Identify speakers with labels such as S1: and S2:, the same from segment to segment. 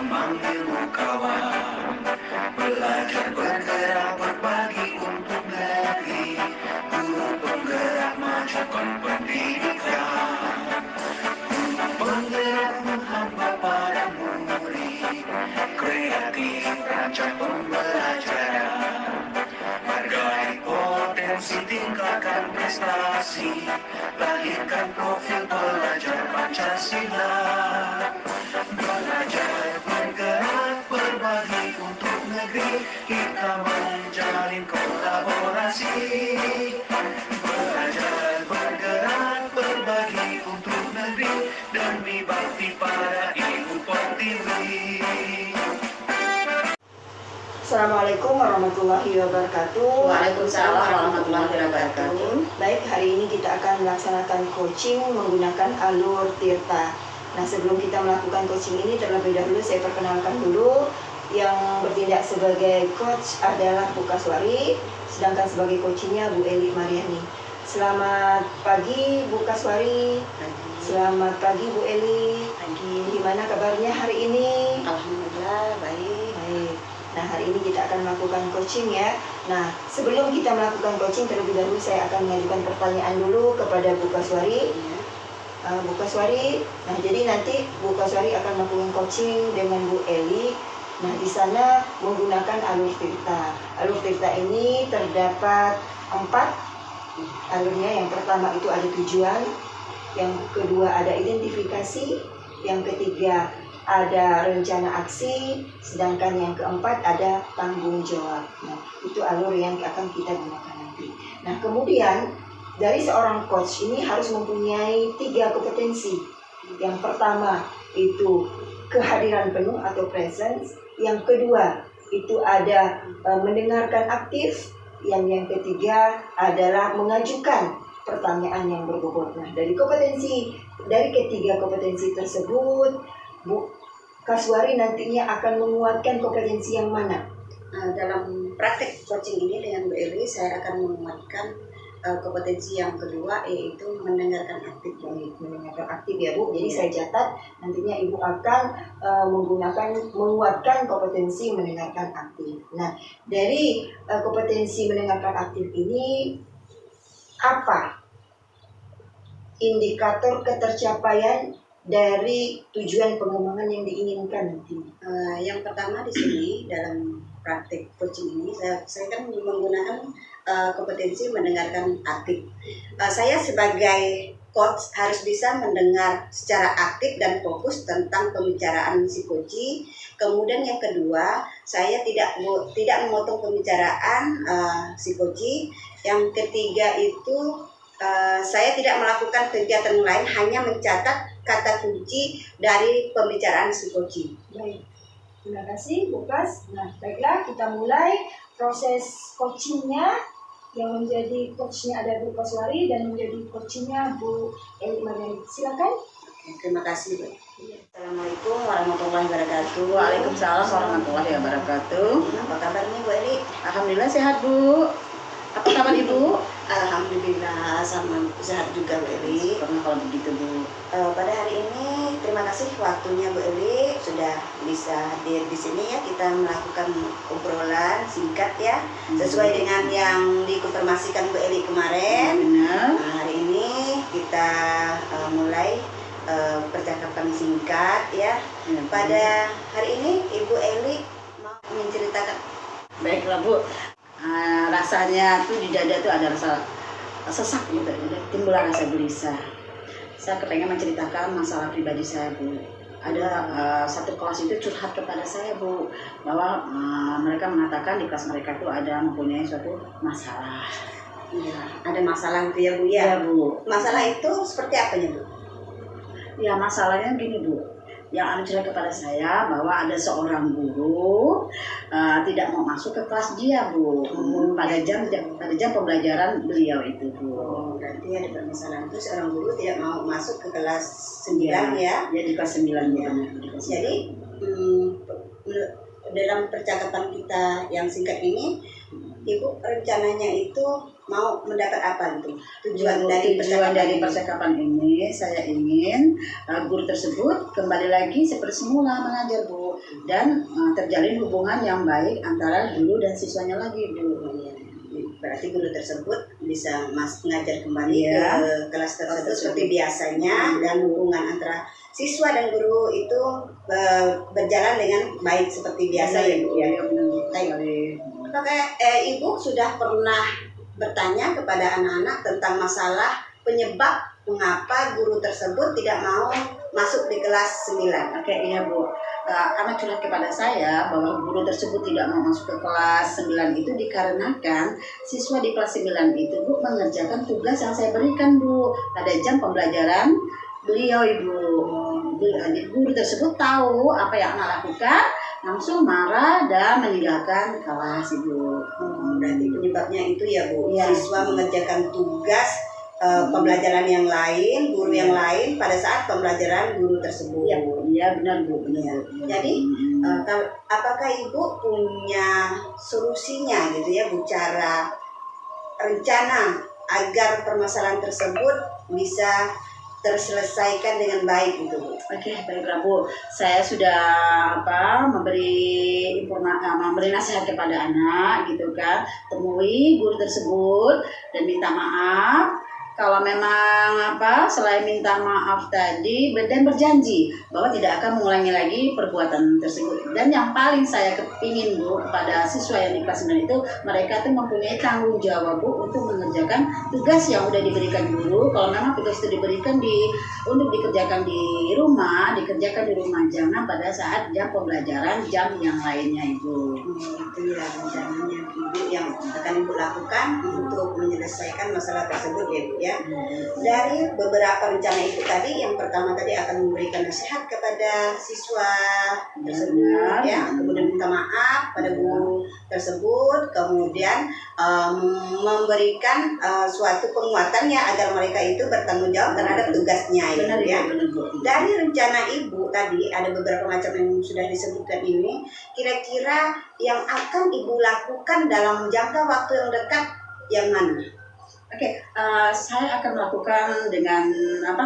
S1: memanggilmu kawan. Belajar bergerak berbagi untuk negeri, guru penggerak majukan pendidikan. Guru penggerak menghamba pada murid, kreatif rancang pembelajaran. Hargai potensi, tingkatkan prestasi, lahirkan profil pelajar Pancasila. Belajar bergerak berbagi untuk negeri, kita menjalin kolaborasi. Belajar bergerak berbagi untuk negeri, demi bakti pada Ibu Pertiwi.
S2: Assalamualaikum warahmatullahi wabarakatuh.
S3: Waalaikumsalam warahmatullahi wabarakatuh.
S2: Baik, hari ini kita akan melaksanakan coaching menggunakan alur Tirta. Nah, sebelum kita melakukan coaching ini, terlebih dahulu saya perkenalkan dulu. Yang bertindak sebagai coach adalah Bu Kaswari, sedangkan sebagai coachingnya Bu Eli Mariani. Selamat pagi Bu Kaswari. Selamat pagi Bu Eli. Gimana kabarnya hari ini?
S3: Alhamdulillah baik.
S2: Baik. Nah, hari ini kita akan melakukan coaching ya. Nah, sebelum kita melakukan coaching, terlebih dahulu saya akan mengajukan pertanyaan dulu kepada Bu Kaswari. Bu Kaswari, nah jadi nanti Bu Kaswari akan melakukan coaching dengan Bu Eli. Nah, di sana menggunakan alur Tirta. Alur Tirta ini terdapat 4 alurnya. Yang pertama itu ada tujuan, yang kedua ada identifikasi, yang ketiga ada rencana aksi, sedangkan yang keempat ada tanggung jawab. Nah, itu alur yang akan kita gunakan nanti. Nah, kemudian dari seorang coach ini harus mempunyai 3 kompetensi. Yang pertama itu kehadiran penuh atau presence. Yang kedua itu ada mendengarkan aktif. Yang ketiga adalah mengajukan pertanyaan yang berbobot. Nah, dari ketiga kompetensi tersebut, Bu Kaswari nantinya akan menguatkan kompetensi yang mana?
S3: Dalam praktek coaching ini dengan Bu Eli, saya akan menguatkan kompetensi yang kedua, yaitu mendengarkan aktif.
S2: Mendengarkan aktif ya Bu. Jadi saya catat, nantinya Ibu akan menguatkan kompetensi mendengarkan aktif. Nah, dari kompetensi mendengarkan aktif ini, apa indikator ketercapaian dari tujuan pengembangan yang diinginkan nanti?
S3: Yang pertama di sini dalam praktik coaching ini saya kan menggunakan kompetensi mendengarkan aktif. Saya sebagai coach harus bisa mendengar secara aktif dan fokus tentang pembicaraan si coach. Kemudian yang kedua, saya tidak memotong pembicaraan si coach. Yang ketiga itu saya tidak melakukan kegiatan lain, hanya mencatat kata kunci dari pembicaraan si coach.
S2: Baik, terima kasih Bu Kas. Nah, baiklah kita mulai proses coachingnya. Yang menjadi coachnya ada Bu Kaswari dan menjadi coachingnya Bu Eli Mariani. Silakan.
S3: Oke, terima kasih Bu.
S2: Assalamualaikum warahmatullahi wabarakatuh.
S3: Waalaikumsalam warahmatullahi wabarakatuh.
S2: Apa kabarnya Bu Eli?
S3: Alhamdulillah sehat Bu. Apa kabar Ibu?
S2: Alhamdulillah sama sehat juga Bu Eli.
S3: Karena kalau begitu Bu.
S2: Pada hari ini terima kasih waktunya Bu Eli sudah bisa hadir di sini ya, kita melakukan obrolan singkat ya, sesuai dengan yang dikonfirmasikan Bu Eli kemarin.
S3: Benar.
S2: Nah, hari ini kita mulai percakapan singkat ya. Pada hari ini Ibu Eli mau menceritakan.
S3: Baiklah Bu. Rasanya tuh di dada tuh ada rasa sesak gitu, timbul rasa gelisah. Saya kepengen menceritakan masalah pribadi saya Bu. Ada satu kelas itu curhat kepada saya Bu, bahwa mereka mengatakan di kelas mereka tuh ada mempunyai suatu masalah.
S2: Iya, ada masalah itu ya Bu ya.
S3: Iya Bu.
S2: Masalah itu seperti apanya Bu?
S3: Ya masalahnya gini Bu, yang ada cerita kepada saya bahwa ada seorang guru tidak mau masuk ke kelas dia Bu, pada jam pembelajaran beliau itu Bu.
S2: Berarti ada permasalahan itu seorang guru tidak mau masuk ke kelas 9 ya?
S3: Ya di kelas 9 ya.
S2: Jadi dalam percakapan kita yang singkat ini, Ibu rencananya itu
S3: mau mendapat apa itu? Tujuan dari
S4: Tujuan dari
S3: ini?
S4: percakapan ini saya ingin guru tersebut kembali lagi seperti semula mengajar Bu, dan terjalin hubungan yang baik antara guru dan siswanya lagi Bu.
S3: Berarti guru tersebut bisa mengajar kembali
S4: Iya.
S3: ke kelas tersebut seperti biasanya, dan hubungan antara siswa dan guru itu berjalan dengan baik seperti biasa ya Bu ya. Baik. Apakah Ibu sudah pernah bertanya kepada anak-anak tentang masalah penyebab mengapa guru tersebut tidak mau masuk di kelas 9?
S4: Oke, iya Bu. Anak curhat kepada saya bahwa guru tersebut tidak mau masuk ke kelas 9 itu dikarenakan siswa di kelas 9 itu Bu mengerjakan tugas yang saya berikan Bu pada jam pembelajaran beliau Ibu. Jadi guru tersebut tahu apa yang anak lakukan, langsung marah dan meninggalkan kelas Ibu.
S3: Berarti penyebabnya itu ya Bu,
S4: Iya.
S3: siswa mengerjakan tugas pembelajaran yang lain, guru yang lain pada saat pembelajaran guru tersebut.
S4: Iya Bu, iya benar Bu, benar.
S3: Jadi apakah Ibu punya solusinya gitu ya, bicara rencana agar permasalahan tersebut bisa terselesaikan dengan baik gitu Bu?
S4: Oke, baiklah Bu. Saya sudah memberi memberi nasihat kepada anak gitu kan. Temui guru tersebut dan minta maaf. Kalau memang selain minta maaf tadi dan berjanji bahwa tidak akan mengulangi lagi perbuatan tersebut. Dan yang paling saya kepingin Bu kepada siswa yang di kelas 9 itu, mereka tuh mempunyai tanggung jawab Bu untuk mengerjakan tugas yang udah diberikan guru. Kalau memang tugas itu diberikan untuk dikerjakan di rumah, dikerjakan di rumah, jangan pada saat jam pembelajaran jam yang lainnya Ibu.
S3: Itu ya rencananya Ibu yang akan Ibu lakukan untuk menyelesaikan masalah tersebut ya Bu ya. Dari beberapa rencana Ibu tadi, yang pertama tadi akan memberikan nasihat kepada siswa tersebut ya, kemudian minta maaf pada guru tersebut, kemudian memberikan suatu penguatan ya agar mereka itu bertanggung jawab terhadap tugasnya ya,
S4: Benar
S3: ya.
S4: benar Bu.
S3: Dari rencana Ibu tadi ada beberapa macam yang sudah disebutkan ini, kira-kira yang akan Ibu lakukan dalam jangka waktu yang dekat yang mana?
S4: Oke, saya akan melakukan dengan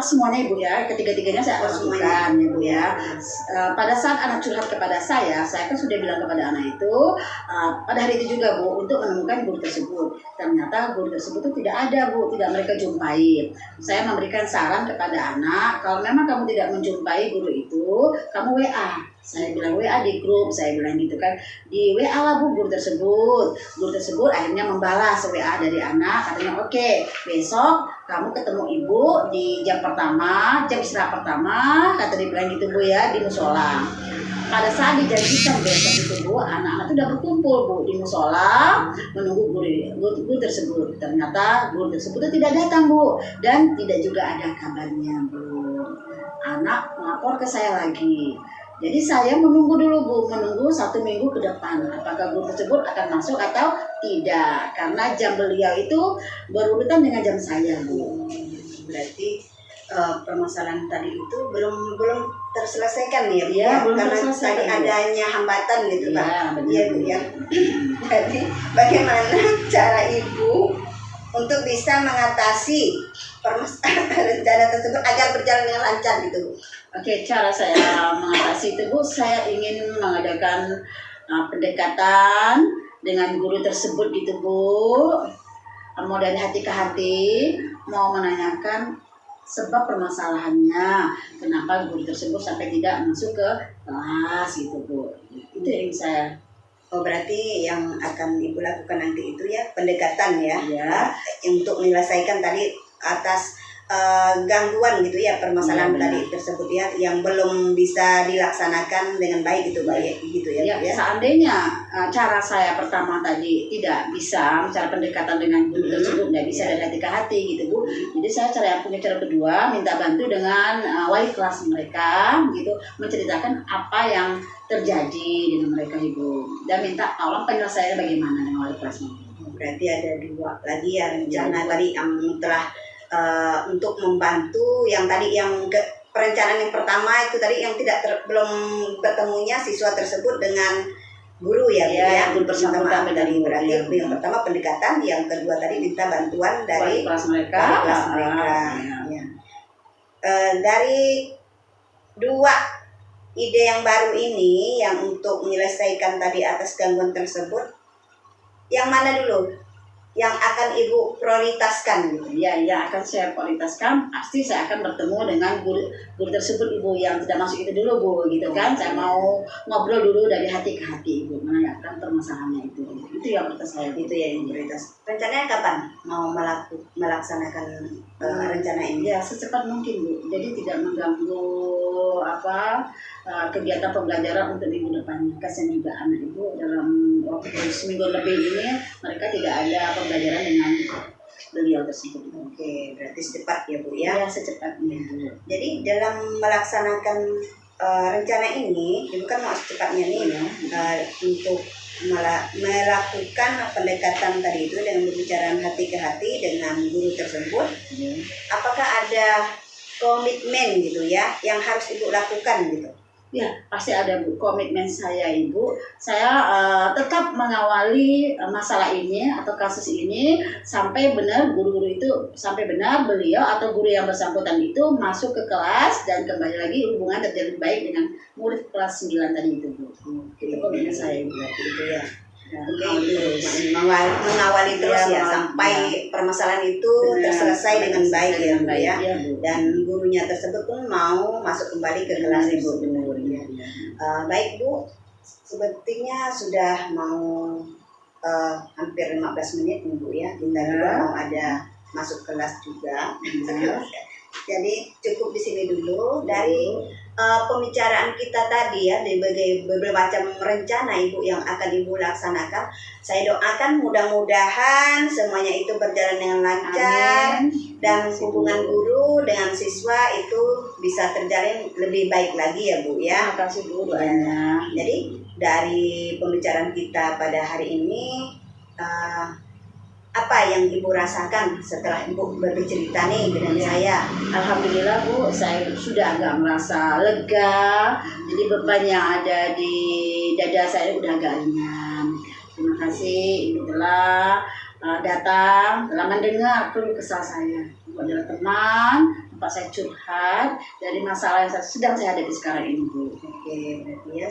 S4: semuanya Ibu ya. Ketiga-tiganya saya akan lakukan ya Bu ya. Pada saat anak curhat kepada saya kan sudah bilang kepada anak itu pada hari itu juga Bu untuk menemukan guru tersebut. Ternyata guru tersebut itu tidak ada Bu, tidak mereka jumpai. Saya memberikan saran kepada anak, kalau memang kamu tidak menjumpai guru itu, kamu WA. Saya bilang WA di grup, saya bilang gitu kan, di WA lah Bu guru tersebut. Guru tersebut akhirnya membalas WA dari anak, katanya oke, besok kamu ketemu Ibu di jam istirahat pertama, kata dia bilang gitu Bu ya, di musola. Pada saat dijanjikan besok itu Bu, anak-anak itu udah berkumpul Bu di musola menunggu guru tersebut. Ternyata guru tersebut itu tidak datang Bu, dan tidak juga ada kabarnya Bu. Anak melapor ke saya lagi. Jadi saya menunggu dulu Bu, menunggu 1 minggu ke depan apakah guru tersebut akan masuk atau tidak, karena jam beliau itu berurutan dengan jam saya Bu.
S3: Berarti permasalahan tadi itu belum terselesaikan ya Bu,
S4: Iya, belum
S3: karena
S4: terselesaikan,
S3: tadi
S4: Bu.
S3: adanya hambatan gitu
S4: Iya,
S3: Pak.
S4: benar.
S3: Iya Bu ya. Jadi bagaimana cara Ibu untuk bisa mengatasi permasalahan rencana tersebut agar berjalan dengan lancar gitu Bu?
S4: Oke, cara saya mengatasi itu Bu, saya ingin mengadakan pendekatan dengan guru tersebut gitu Bu. Mau dari hati ke hati, mau menanyakan sebab permasalahannya, kenapa guru tersebut sampai tidak masuk ke kelas gitu Bu. Itu yang saya.
S3: Oh berarti yang akan Ibu lakukan nanti itu ya pendekatan ya,
S4: Ya.
S3: untuk menyelesaikan tadi atas gangguan gitu ya, permasalahan
S4: Ya, benar.
S3: tadi tersebut ya yang belum bisa dilaksanakan dengan baik gitu Pak ya, gitu ya,
S4: Ya,
S3: Bu, ya.
S4: seandainya cara saya pertama tadi tidak bisa, cara pendekatan dengan guru tersebut tidak bisa dari hati ke hati gitu Bu. Jadi saya punya cara kedua, minta bantu dengan wali kelas mereka gitu, menceritakan apa yang terjadi dengan mereka Ibu, dan minta tolong penyelesaiannya bagaimana dengan wali kelasnya.
S3: Berarti ada 2 lagi ya rencana tadi yang telah untuk membantu yang tadi yang perencanaan yang pertama itu tadi yang belum bertemunya siswa tersebut dengan guru ya Bu
S4: Ya,
S3: ya.
S4: guru
S3: Minta
S4: bersangkutan
S3: maaf dari
S4: dengan
S3: berarti
S4: guru, ya.
S3: yang pertama pendekatan, yang kedua tadi minta bantuan dari
S4: kelas mereka.
S3: kelas mereka.
S4: Ya.
S3: Ya. Dari dua ide yang baru ini yang untuk menyelesaikan tadi atas gangguan tersebut, yang mana dulu yang akan Ibu prioritaskan gitu?
S4: Ya, yang akan saya prioritaskan pasti saya akan bertemu dengan guru tersebut Ibu, yang tidak masuk itu dulu Bu, gitu kan. Saya mau ngobrol dulu dari hati ke hati Ibu, menanyakan permasalahannya itu. Itu yang prioritas saya.
S3: Itu ya yang prioritas. Rencananya kapan mau melaksanakan rencana ini?
S4: Ya, secepat mungkin Bu. Jadi tidak mengganggu kegiatan pembelajaran untuk minggu depannya. Kasihan juga anak Ibu dalam waktu seminggu lebih ini mereka tidak ada pembelajaran dengan beliau tersebut.
S3: Oke, berarti secepat ya Bu ya.
S4: Ya, secepatnya Bu.
S3: Jadi dalam melaksanakan rencana ini, Ibu kan mau secepatnya nih untuk melakukan pendekatan tadi itu dengan pembicaraan hati ke hati dengan guru tersebut. Apakah ada komitmen gitu ya yang harus Ibu lakukan gitu?
S4: Ya, pasti ada Bu. Komitmen saya Ibu, saya tetap mengawali masalah ini atau kasus ini sampai benar guru-guru itu, sampai benar beliau atau guru yang bersangkutan itu masuk ke kelas dan kembali lagi hubungan terjalin baik dengan murid kelas 9 tadi itu Bu. Itu komitmen saya Ibu.
S3: Itu ya. Oke,
S4: Oke,
S3: mengawali terus ya sampai permasalahan itu terselesai dengan baik ya Bu ya.
S4: Bu.
S3: Dan gurunya tersebut pun mau masuk kembali ke kelas Ibu.
S4: Benar.
S3: Baik Bu, sepertinya sudah mau hampir 15 menit nih Bu ya. Kita juga mau ada masuk kelas juga. Jadi cukup di sini dulu dari pembicaraan kita tadi ya, dari berbagai macam rencana Ibu yang akan Ibu laksanakan. Saya doakan mudah-mudahan semuanya itu berjalan dengan lancar.
S4: Amin.
S3: Dan hubungan guru dengan siswa itu bisa terjalin lebih baik lagi ya Bu ya.
S4: Terima kasih Bu doanya.
S3: Jadi dari pembicaraan kita pada hari ini, apa yang Ibu rasakan setelah Ibu bercerita nih dengan saya?
S4: Alhamdulillah Bu, saya sudah agak merasa lega. Jadi beban yang ada di dada saya udah agak ringan. Terima kasih Ibu telah datang, telah mendengar keluh kesah saya. Ibu adalah teman, tempat saya curhat dari masalah yang sedang saya hadapi sekarang ini Bu.
S3: Oke, berarti ya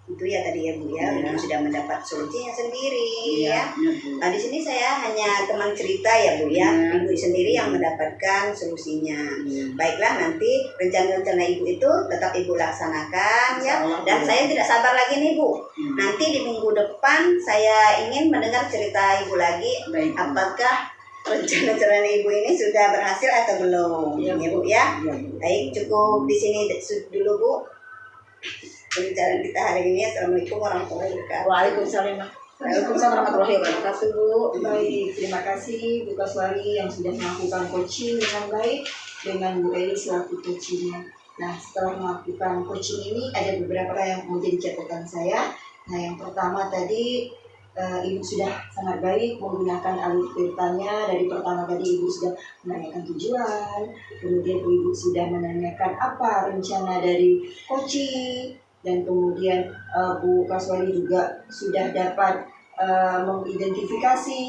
S3: itu ya tadi ya Bu ya,
S4: Iya.
S3: Ibu sudah mendapat solusinya sendiri ya.
S4: Benar, Bu.
S3: Nah, di sini saya hanya teman cerita ya Bu ya.
S4: Iya.
S3: Ibu sendiri yang mendapatkan solusinya.
S4: Iya.
S3: Baiklah, nanti rencana-rencana Ibu itu tetap Ibu laksanakan ya.
S4: Insyaallah,
S3: Dan
S4: Bu.
S3: saya tidak sabar lagi nih Bu. Nanti di minggu depan saya ingin mendengar cerita Ibu lagi.
S4: Baik, Bu.
S3: Apakah rencana-rencana Ibu ini sudah berhasil atau belum?
S4: Iya,
S3: Ya
S4: Bu.
S3: Bu ya.
S4: Iya, Bu.
S3: Baik, cukup di sini dulu Bu. Pembicaraan kita hari ini. Assalamualaikum warahmatullahi wabarakatuh.
S4: Waalaikumsalam. Waalaikumsalam warahmatullahi wabarakatuh Bu.
S2: Baik, terima kasih Bu Kaswari yang sudah melakukan coaching dengan baik dengan Bu Eli selaku coachingnya. Nah, setelah melakukan coaching ini ada beberapa yang menjadi catatan saya. Nah, yang pertama tadi Ibu sudah sangat baik menggunakan alur ceritanya. Dari pertama tadi Ibu sudah menanyakan tujuan, kemudian Ibu sudah menanyakan apa rencana dari coaching, dan kemudian Bu Kaswari juga sudah dapat mengidentifikasi.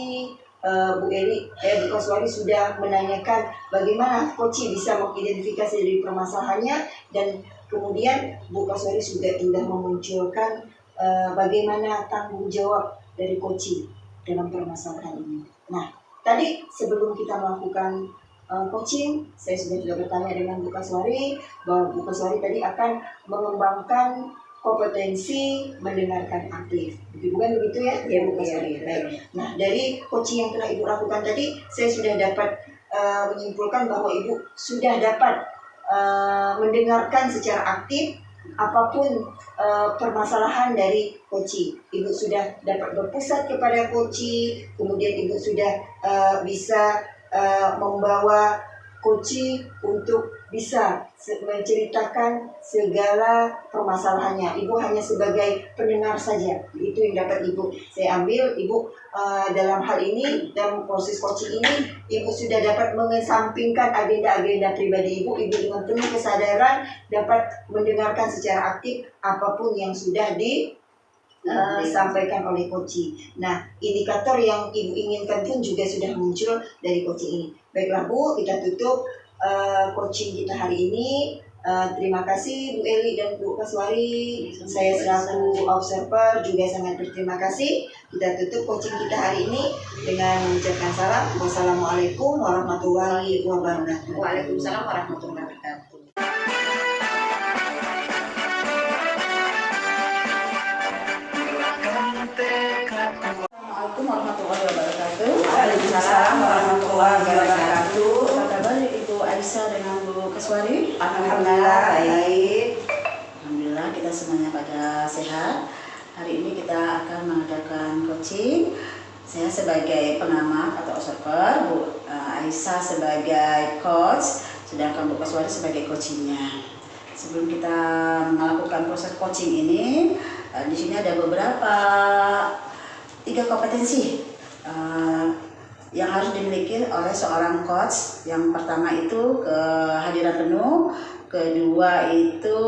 S2: Bu Kaswari sudah menanyakan bagaimana coaching bisa mengidentifikasi dari permasalahannya, dan kemudian Bu Kaswari sudah memunculkan bagaimana tanggung jawab dari coaching dalam permasalahan ini. Nah, tadi sebelum kita melakukan coaching, saya sudah bertanya dengan Bu Kaswari bahwa Bu Kaswari tadi akan mengembangkan kompetensi mendengarkan aktif. Bukan begitu ya? Ya, Bu Kaswari. Baik. Nah, dari coaching yang telah Ibu lakukan tadi, saya sudah dapat menyimpulkan bahwa Ibu sudah dapat mendengarkan secara aktif apapun permasalahan dari coaching. Ibu sudah dapat berpusat kepada coaching, kemudian Ibu sudah bisa membawa coaching untuk bisa menceritakan segala permasalahannya. Ibu hanya sebagai pendengar saja. Itu yang dapat saya ambil. Ibu dalam hal ini, dalam proses coaching ini, Ibu sudah dapat mengesampingkan agenda-agenda pribadi Ibu. Ibu dengan penuh kesadaran dapat mendengarkan secara aktif apapun yang sudah sampaikan oleh Koci. Nah, indikator yang Ibu inginkan pun juga sudah muncul dari coaching ini. Baiklah Bu, kita tutup coaching kita hari ini. Terima kasih Bu Eli dan Bu Kaswari. Saya selaku observer juga sangat berterima kasih. Kita tutup coaching kita hari ini dengan mengucapkan salam. Wassalamualaikum warahmatullahi wabarakatuh.
S3: Waalaikumsalam warahmatullahi wabarakatuh.
S1: Gerakan tekad kuat.
S4: Assalamualaikum warahmatullahi wabarakatuh.
S2: Waalaikumsalam warahmatullahi wabarakatuh.
S4: Apa kabar Ibu Aisyah dengan Bu Kaswari?
S2: Alhamdulillah baik.
S4: Alhamdulillah kita semuanya pada sehat. Hari ini kita akan mengadakan coaching. Saya sebagai pengamat atau observer, Bu Aisyah sebagai coach, sedangkan Bu Kaswari sebagai coachingnya. Sebelum kita melakukan proses coaching ini, di sini ada beberapa 3 kompetensi yang harus dimiliki oleh seorang coach. Yang pertama itu kehadiran penuh, kedua itu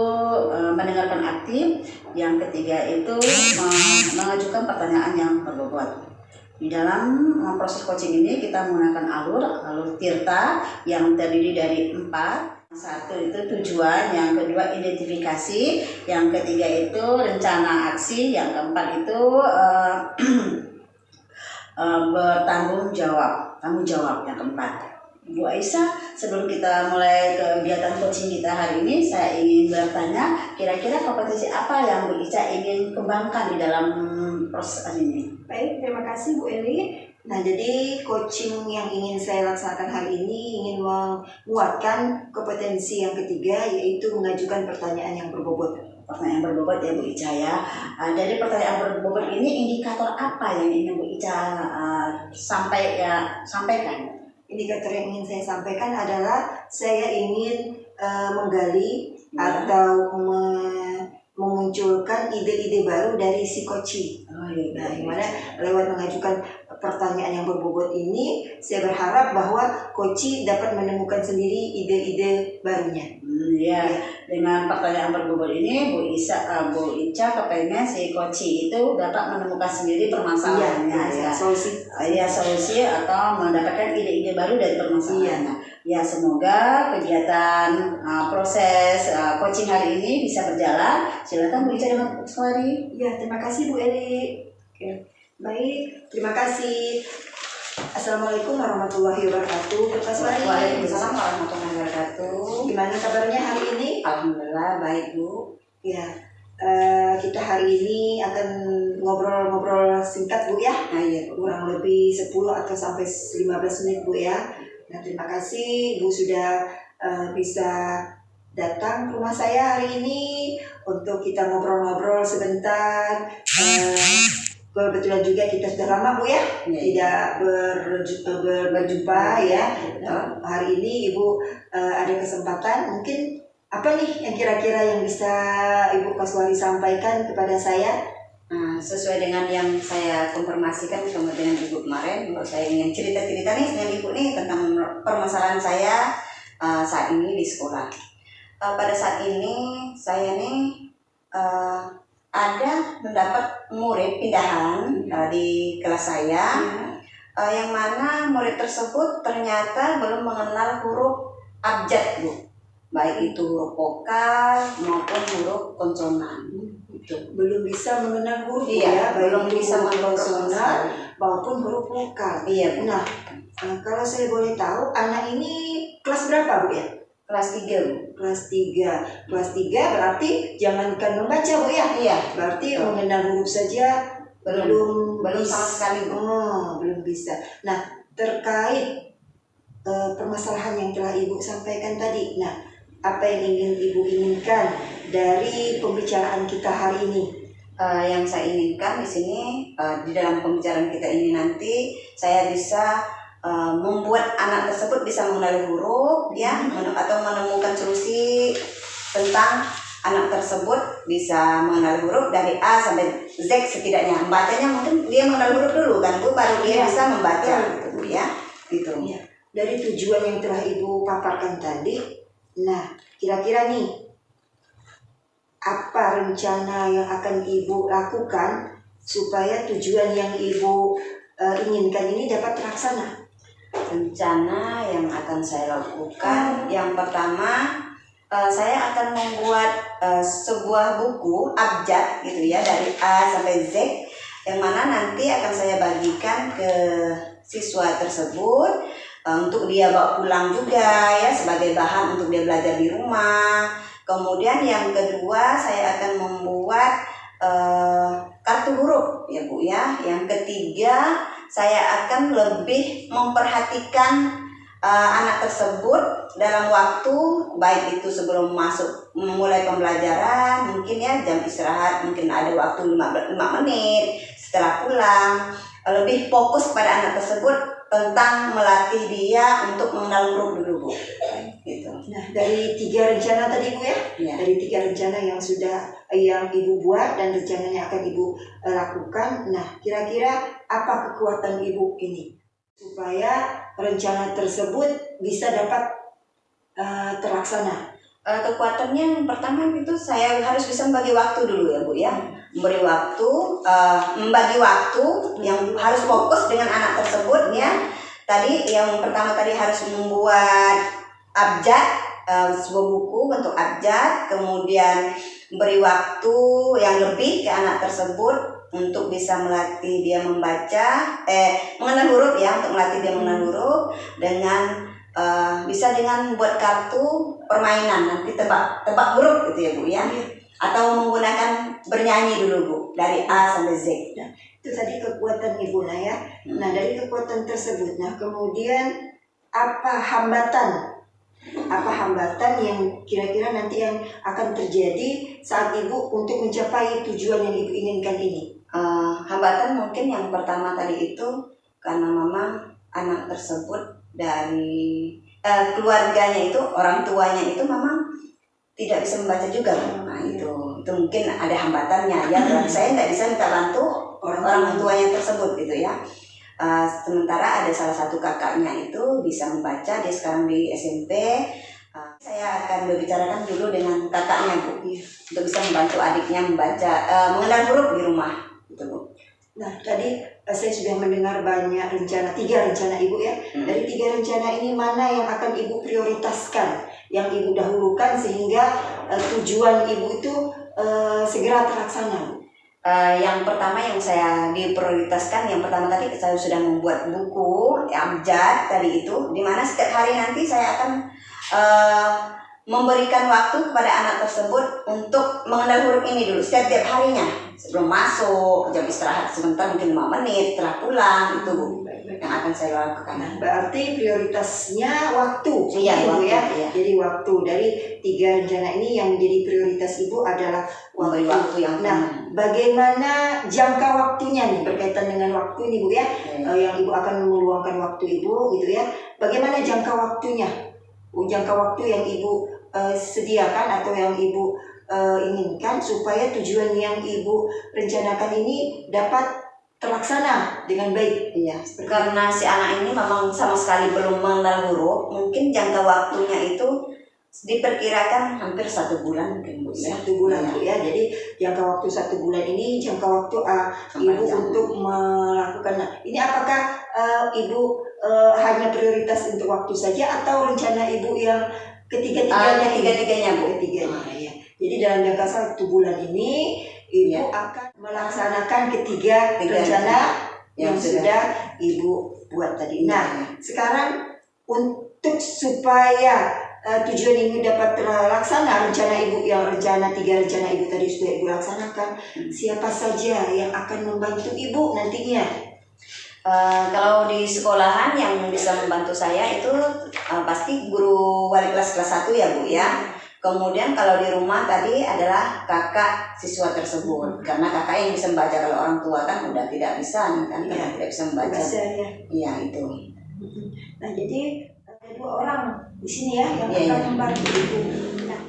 S4: mendengarkan aktif, yang ketiga itu mengajukan pertanyaan yang berbobot. Di dalam proses coaching ini kita menggunakan alur Tirta yang terdiri dari 4. Satu itu tujuan, yang kedua identifikasi, yang ketiga itu rencana aksi, yang keempat itu tanggung jawab yang keempat. Bu Aisyah, sebelum kita mulai kegiatan coaching kita hari ini, saya ingin bertanya, kira-kira kompetensi apa yang Bu Aisyah ingin kembangkan di dalam proses ini?
S2: Baik, terima kasih Bu Eli. Nah, jadi coaching yang ingin saya laksanakan hari ini ingin menguatkan kompetensi yang ketiga, yaitu mengajukan pertanyaan yang berbobot.
S4: Pertanyaan berbobot ya Bu Ica ya. Dari pertanyaan berbobot ini indikator apa yang ingin Bu Ica sampaikan?
S2: Indikator yang ingin saya sampaikan adalah saya ingin menggali atau memunculkan ide-ide baru dari si coach. Nah, yang mana lewat mengajukan pertanyaan yang berbobot ini, saya berharap bahwa coach dapat menemukan sendiri ide-ide barunya.
S4: Dengan pertanyaan berbobot ini, Bu Ica kepengen si coach itu dapat menemukan sendiri permasalahannya, solusi atau mendapatkan ide-ide baru dari permasalahannya. Ya, semoga kegiatan proses coaching hari ini bisa berjalan. Silakan Bu Ica dengan Bu Kaswari.
S2: Ya, terima kasih Bu Eli. Oke. Baik, terima kasih. Assalamualaikum warahmatullahi wabarakatuh. Bu Kaswari.
S3: Waalaikumsalam warahmatullahi wabarakatuh.
S2: Gimana kabarnya hari ini?
S3: Alhamdulillah baik Bu.
S2: Ya, kita hari ini akan ngobrol-ngobrol singkat Bu ya.
S3: Nah, iya, Bu.
S2: Kurang lebih 10 atau sampai 15 menit Bu ya. Nah, terima kasih Bu sudah bisa datang ke rumah saya hari ini untuk kita ngobrol-ngobrol sebentar. Kebetulan juga kita sudah lama Bu ya, tidak berjumpa ya. Nah, hari ini Ibu ada kesempatan, mungkin apa nih yang kira-kira yang bisa Ibu Kaswari sampaikan kepada saya?
S3: Sesuai dengan yang saya konfirmasikan dengan Ibu kemarin, bahwa saya ingin cerita-cerita nih dengan Ibu nih tentang permasalahan saya saat ini di sekolah. Pada saat ini saya nih ada mendapat murid pindahan di kelas saya, yang mana murid tersebut ternyata belum mengenal huruf abjad Bu, baik itu huruf vokal maupun huruf konsonan.
S2: Belum bisa mengenal huruf
S3: ya, belum
S2: baik
S3: bisa
S2: huruf
S3: mengenal
S2: konsonant maupun huruf vokal.
S3: Iya.
S2: Nah, kalau saya boleh tahu, anak ini kelas berapa Bu ya?
S3: Kelas 3 Bu.
S2: Kelas 3. Kelas 3 berarti jangankan membaca Bu ya?
S3: Iya.
S2: Berarti mengenal huruf saja belum
S3: sama sekali Bu.
S2: Belum bisa. Nah, terkait permasalahan yang telah Ibu sampaikan tadi. Nah, apa yang ingin Ibu inginkan dari pembicaraan kita hari ini?
S3: Yang saya inginkan di sini di dalam pembicaraan kita ini nanti saya bisa membuat anak tersebut bisa mengenali huruf ya, atau menemukan solusi tentang anak tersebut bisa mengenali huruf dari A sampai Z setidaknya. Membacanya mungkin dia mengenali huruf dulu kan Bu, baru dia bisa membaca gitu Bu ya. Gitu.
S2: Ya. Dari tujuan yang telah Ibu paparkan tadi, nah kira-kira nih apa rencana yang akan Ibu lakukan supaya tujuan yang Ibu inginkan ini dapat terlaksana?
S3: Rencana yang akan saya lakukan, yang pertama saya akan membuat sebuah buku abjad gitu ya, dari A sampai Z, yang mana nanti akan saya bagikan ke siswa tersebut untuk dia bawa pulang juga ya, sebagai bahan untuk dia belajar di rumah. Kemudian yang kedua, saya akan membuat kartu huruf ya Bu ya. Yang ketiga, saya akan lebih memperhatikan anak tersebut dalam waktu, baik itu sebelum masuk memulai pembelajaran, mungkin ya jam istirahat, mungkin ada waktu 5 menit setelah pulang, lebih fokus pada anak tersebut tentang melatih dia untuk mengenal huruf dulu Bu. Gitu.
S2: Nah, dari 3 rencana tadi Bu ya, dari 3 rencana yang Ibu buat dan rencananya akan Ibu lakukan. Nah, kira-kira apa kekuatan Ibu ini supaya rencana tersebut bisa dapat terlaksana?
S3: Kekuatannya yang pertama itu saya harus bisa membagi waktu dulu ya Bu ya. Memberi waktu, membagi waktu yang harus fokus dengan anak tersebut ya. Tadi yang pertama tadi harus membuat abjad, sebuah buku untuk abjad, kemudian beri waktu yang lebih ke anak tersebut untuk bisa melatih dia membaca, mengenal huruf ya, untuk melatih dia mengenal huruf dengan bisa dengan buat kartu permainan, nanti tebak huruf gitu ya Bu ya, atau menggunakan bernyanyi dulu Bu dari A sampai Z.
S2: Nah, itu tadi kekuatan Ibu ya. Nah, dari kekuatan tersebut, nah kemudian apa hambatan yang kira-kira nanti yang akan terjadi saat Ibu untuk mencapai tujuan yang Ibu inginkan ini?
S3: Hambatan mungkin yang pertama tadi itu karena memang anak tersebut dari keluarganya itu, orang tuanya itu memang tidak bisa membaca juga. Nah itu mungkin ada hambatannya ya, berarti saya tidak bisa minta bantu orang tuanya tersebut gitu ya. Sementara ada salah satu kakaknya itu bisa membaca, dia sekarang di SMP. Saya akan berbicarakan dulu dengan kakaknya Bu, untuk bisa membantu adiknya membaca, mengenal huruf di rumah gitu Bu.
S2: Nah, tadi saya sudah mendengar banyak rencana, 3 rencana Ibu ya. Dari 3 rencana ini mana yang akan Ibu prioritaskan, yang Ibu dahulukan sehingga tujuan Ibu itu segera terlaksana?
S3: Yang pertama yang saya diprioritaskan, yang pertama tadi saya sudah membuat buku abjad tadi itu, dimana setiap hari nanti saya akan memberikan waktu kepada anak tersebut untuk mengenal huruf ini dulu setiap harinya, sebelum masuk, jam istirahat sebentar mungkin 5 menit, setelah pulang, itu Bu yang akan saya lakukan.
S2: Nah, berarti prioritasnya waktu.
S3: Iya,
S2: Ibu
S3: waktu,
S2: ya.
S3: iya.
S2: Jadi waktu, dari 3 rencana ini yang menjadi prioritas Ibu adalah
S3: waktu yang
S2: bagaimana jangka waktunya nih berkaitan dengan waktu ini Bu ya, yang Ibu akan meluangkan waktu Ibu gitu ya. Bagaimana jangka waktunya? Jangka waktu yang Ibu sediakan atau yang Ibu inginkan supaya tujuan yang Ibu rencanakan ini dapat terlaksana dengan baik.
S3: Iya, karena si anak ini memang sama sekali belum mengenal huruf, mungkin jangka waktunya itu diperkirakan hampir 1 bulan mungkin Bu ya.
S2: 1 bulan Bu ya. Jadi jangka waktu 1 bulan ini jangka waktu Ibu untuk melakukan. Ini apakah Ibu hanya prioritas untuk waktu saja atau rencana Ibu yang ketiga-tiganya?
S3: Tiga-tiganya Bu.
S2: Ketiganya ya. Jadi dalam jangka 1 bulan ini Ibu akan melaksanakan ketiga rencana yang sudah Ibu buat tadi. Nah, sekarang untuk supaya tujuan Ibu dapat terlaksana, rencana Ibu yang 3 rencana Ibu tadi sudah Ibu laksanakan, siapa saja yang akan membantu Ibu nantinya?
S3: Kalau di sekolahan yang bisa membantu saya itu pasti guru wali kelas 1 ya Bu ya. Kemudian kalau di rumah tadi adalah kakak siswa tersebut, karena kakak yang bisa membaca, kalau orang tua kan udah tidak bisa kan, karena tidak bisa membaca. Iya itu.
S2: Nah jadi ada 2 orang di sini ya yang akan membantu Ibu. Nah,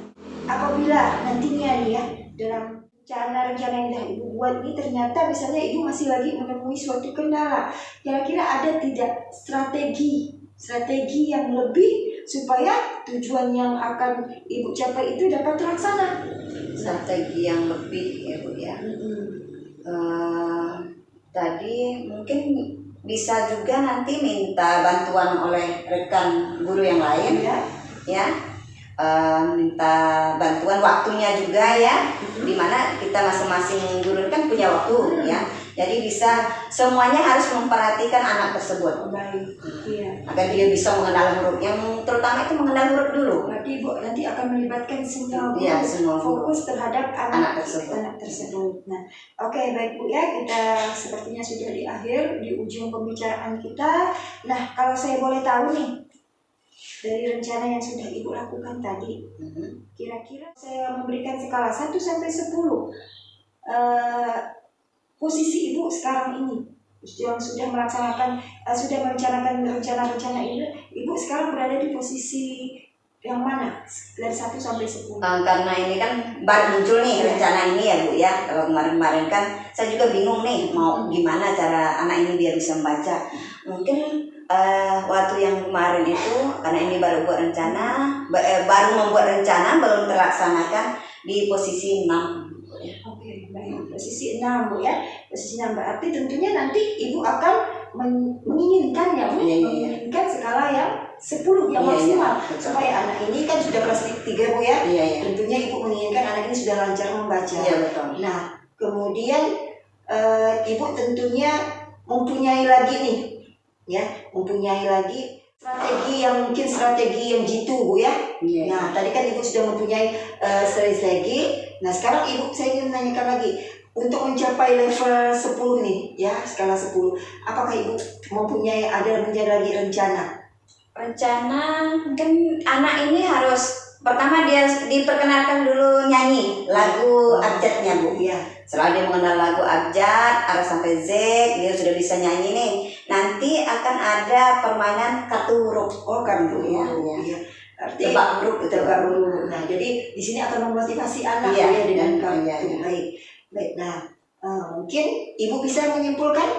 S2: apabila nantinya nih ya dalam rencana yang sudah Ibu buat ini ternyata misalnya Ibu masih lagi menemui suatu kendala, kira-kira ada tidak strategi yang lebih supaya tujuan yang akan Ibu capai itu dapat terlaksana.
S3: Strategi yang lebih ya Bu ya. Tadi mungkin bisa juga nanti minta bantuan oleh rekan guru yang lain ya. Minta bantuan waktunya juga ya, dimana kita masing-masing guru kan punya waktu ya, jadi bisa semuanya harus memperhatikan anak tersebut.
S2: Baik, iya.
S3: Agar dia bisa mengenal huruf, yang terutama itu mengenal huruf dulu.
S2: Berarti Ibu nanti akan melibatkan semua guru,
S3: Iya, semua guru.
S2: fokus terhadap
S3: Anak tersebut.
S2: Nah, oke, baik Bu ya, kita sepertinya sudah di akhir, di ujung pembicaraan kita. Nah, kalau saya boleh tahu nih, dari rencana yang sudah Ibu lakukan tadi, kira-kira saya memberikan skala 1 sampai 10, posisi Ibu sekarang ini yang sudah melaksanakan, sudah merencanakan rencana-rencana ini, Ibu sekarang berada di posisi yang mana dari 1 sampai 10?
S3: Karena ini kan baru muncul nih rencana ini ya Bu ya. Kalau kemarin-kemarin kan saya juga bingung nih mau gimana cara anak ini biar bisa membaca. Mungkin waktu yang kemarin itu karena ini baru buat rencana, baru membuat rencana belum terlaksanakan di posisi 6.
S2: Oke, baik, posisi 6 Bu ya. Posisi 6 berarti tentunya nanti Ibu akan menginginkan ya Bu, menginginkan skala yang 10 yang maksimal supaya anak ini kan sudah kelas 3 Bu ya. Tentunya Ibu menginginkan anak ini sudah lancar membaca. Nah, kemudian Ibu tentunya mempunyai lagi nih ya, mempunyai lagi strategi yang mungkin strategi yang jitu Bu ya. Nah, tadi kan Ibu sudah mempunyai strategi. Nah, sekarang Ibu saya ingin menanyakan lagi untuk mencapai level 10 nih ya, skala 10. Apakah Ibu mempunyai lagi rencana?
S3: Rencana mungkin anak ini harus pertama dia diperkenalkan dulu nyanyi lagu abjadnya Bu ya. Setelah dia mengenal lagu abjad A sampai Z, dia sudah bisa nyanyi nih. Nanti akan ada permainan kartu huruf.
S2: Kartu
S3: ya.
S2: Tebak huruf. Nah, jadi di sini akan memotivasi anak ya dengan kartu. Baik. Nah, mungkin Ibu bisa menyimpulkan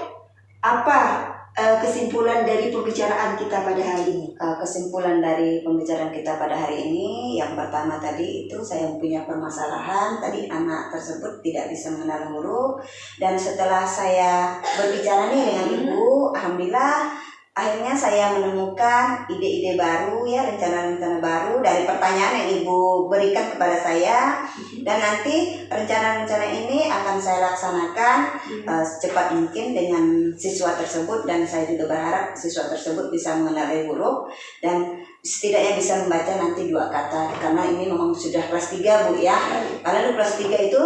S2: apa kesimpulan dari pembicaraan kita pada hari ini?
S3: Kesimpulan dari pembicaraan kita pada hari ini, yang pertama tadi itu saya punya permasalahan, tadi anak tersebut tidak bisa mengenal huruf, dan setelah saya berbicara nih dengan Ibu, alhamdulillah akhirnya saya menemukan ide-ide baru ya, rencana-rencana baru dari pertanyaan yang Ibu berikan kepada saya, dan nanti rencana-rencana ini akan saya laksanakan secepat mungkin dengan siswa tersebut, dan saya juga berharap siswa tersebut bisa mengenali huruf dan setidaknya bisa membaca nanti 2 kata, karena ini memang sudah kelas 3 Bu ya. Karena di kelas 3 itu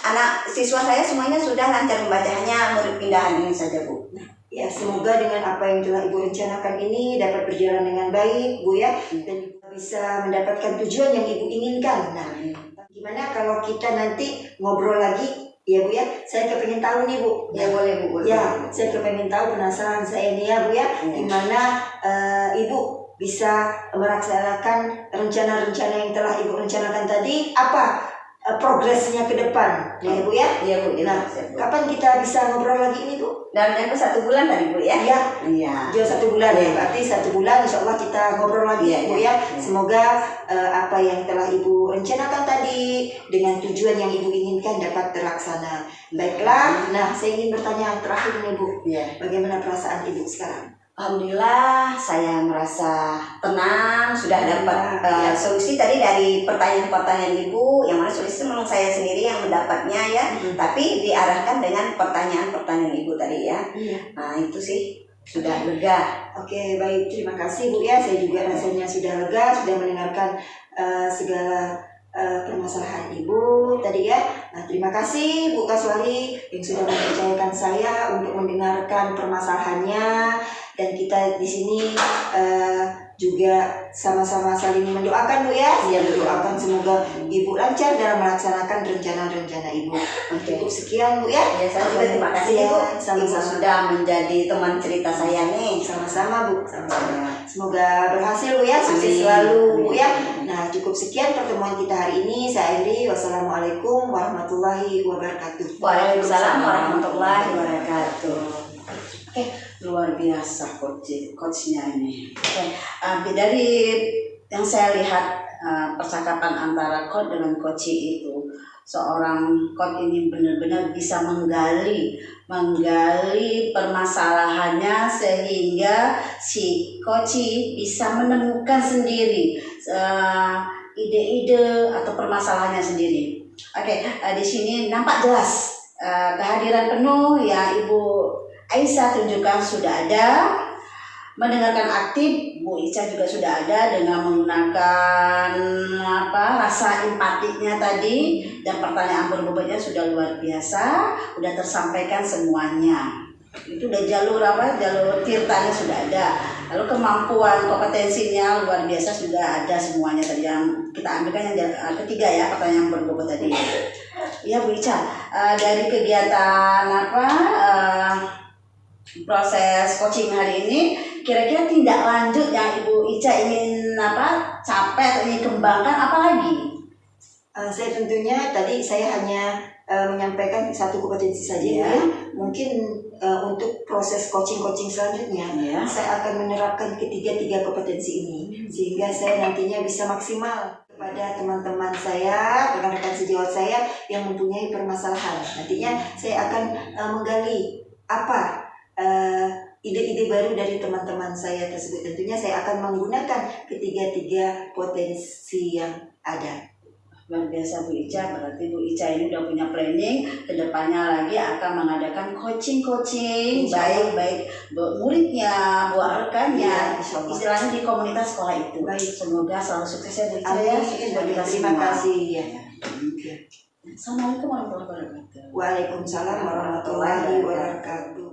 S3: anak siswa saya semuanya sudah lancar membaca, hanya murid pindahan ini saja Bu.
S2: Ya, semoga dengan apa yang telah Ibu rencanakan ini dapat berjalan dengan baik Bu ya, dan Ibu bisa mendapatkan tujuan yang Ibu inginkan. Nah, gimana kalau kita nanti ngobrol lagi ya Bu ya? Saya kepengen tahu nih Bu.
S3: Ya boleh Bu.
S2: Ya, saya kepengen tahu, penasaran saya ini ya Bu ya, gimana Ibu bisa melaksanakan rencana-rencana yang telah Ibu rencanakan tadi, apa progresnya ke depan ya Bu ya?
S3: Iya Bu.
S2: Nah, kapan kita bisa ngobrol lagi ini Bu?
S3: Dan yang 1 bulan tadi Bu ya? Iya.
S2: Jual 1 bulan ya, berarti 1 bulan insya Allah kita ngobrol lagi Bu ya. Semoga apa yang telah Ibu rencanakan tadi dengan tujuan yang Ibu inginkan dapat terlaksana. Baiklah, nah saya ingin bertanya yang terakhir nih Bu. Bagaimana perasaan Ibu sekarang?
S3: Alhamdulillah saya merasa tenang, sudah dapat solusi tadi dari pertanyaan-pertanyaan Ibu, yang mana solusi memang saya sendiri yang mendapatnya ya, tapi diarahkan dengan pertanyaan-pertanyaan Ibu tadi ya. Nah itu sih sudah lega.
S2: Oke, baik, terima kasih Bu ya, saya juga rasanya sudah lega, sudah mendengarkan segala permasalahan Ibu tadi ya. Nah, terima kasih Bu Kaswari yang sudah mempercayakan saya untuk mendengarkan permasalahannya, dan kita di sini juga sama-sama saling mendoakan Bu ya. Mendoakan semoga Ibu lancar dalam melaksanakan rencana-rencana Ibu. Cukup sekian Bu ya.
S3: Saya juga terima kasih Ibu.
S2: Sama-sama
S3: Sudah menjadi teman cerita saya nih.
S2: Sama-sama Bu. Sama-sama. Semoga berhasil Bu ya, sukses selalu Bu ya. Nah, cukup sekian pertemuan kita hari ini. Saya akhiri. Wassalamualaikum warahmatullahi wabarakatuh.
S3: Waalaikumsalam warahmatullahi wabarakatuh.
S4: Luar biasa coachnya ini. Dari yang saya lihat percakapan antara coach dengan coachee itu, seorang coach ini benar-benar bisa menggali permasalahannya sehingga si coachee bisa menemukan sendiri ide-ide atau permasalahannya sendiri. Oke, di sini nampak jelas kehadiran penuh ya Ibu Aisyah tunjukkan sudah ada. Mendengarkan aktif, Bu Ica juga sudah ada dengan menggunakan rasa empatiknya tadi, dan pertanyaan berbobotnya sudah luar biasa, sudah tersampaikan semuanya. Itu udah jalur tirtanya sudah ada. Lalu kemampuan kompetensinya luar biasa sudah ada semuanya tadi, yang kita ambilkan yang ketiga ya, pertanyaan berbobot tadi. Ya Bu Ica, dari kegiatan proses coaching hari ini, kira-kira tindak lanjut yang Ibu Ica ingin capai atau ingin kembangkan apa lagi?
S2: Saya tentunya tadi saya hanya menyampaikan satu kompetensi saja ya. Mungkin untuk proses coaching selanjutnya saya akan menerapkan ketiga kompetensi ini sehingga saya nantinya bisa maksimal kepada teman-teman saya, rekan-rekan sejawat saya yang mempunyai permasalahan. Nantinya saya akan menggali ide-ide baru dari teman-teman saya tersebut. Tentunya saya akan menggunakan ketiga potensi yang ada.
S4: Luar biasa Bu Ica, berarti Bu Ica ini udah punya planning kedepannya lagi akan mengadakan coaching baik buat muridnya, buat rekannya, istilahnya di komunitas sekolah itu.
S2: Baik.
S4: Semoga selalu sukses ya Bu Ica ya.
S2: Terima kasih ya.
S4: Assalamualaikum warahmatullahi wabarakatuh.
S2: Waalaikumsalam warahmatullahi wabarakatuh.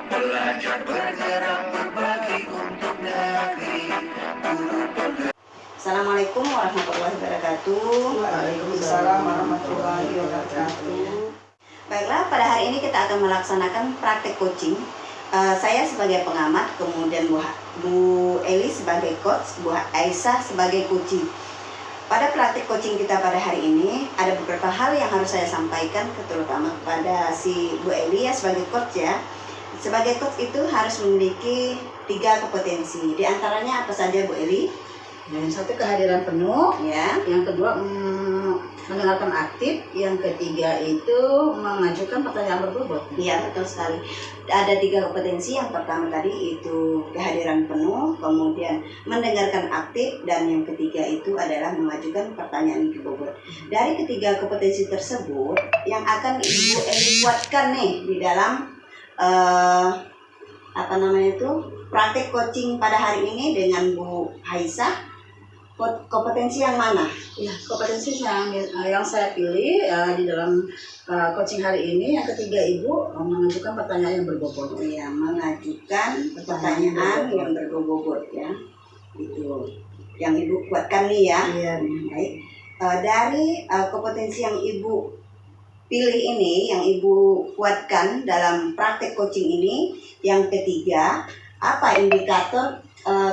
S1: Belajar bergerak berbagi untuk negeri.
S3: Assalamualaikum warahmatullahi wabarakatuh.
S2: Waalaikumsalam warahmatullahi wabarakatuh.
S3: Baiklah, pada hari ini kita akan melaksanakan praktek coaching. Saya sebagai pengamat, kemudian Bu Eli sebagai coach, Bu Aisyah sebagai coaching. Pada praktik coaching kita pada hari ini ada beberapa hal yang harus saya sampaikan, terutama kepada si Bu Eli ya sebagai coach ya. Sebagai coach itu harus memiliki 3 kompetensi. Di antaranya apa saja Bu Eli?
S4: Yang satu kehadiran penuh,
S3: Ya.
S4: yang kedua mendengarkan aktif, yang ketiga itu mengajukan pertanyaan berbobot.
S3: Iya, betul sekali. Ada 3 kompetensi. Yang pertama tadi itu kehadiran penuh, kemudian mendengarkan aktif, dan yang ketiga itu adalah mengajukan pertanyaan berbobot. Dari ketiga kompetensi tersebut yang akan Ibu Eli kuatkan nih di dalam praktek coaching pada hari ini dengan Bu Aisyah. Kompetensi yang mana?
S4: Ya, kompetensi yang saya pilih di dalam coaching hari ini yang ketiga Ibu mengajukan pertanyaan yang berbobot.
S3: Ya, mengajukan pertanyaan yang berbobot ya. Itu yang Ibu kuatkan nih ya.
S4: Iya.
S3: Baik. Dari kompetensi yang Ibu pilih ini, yang Ibu kuatkan dalam praktek coaching ini, yang ketiga, apa indikator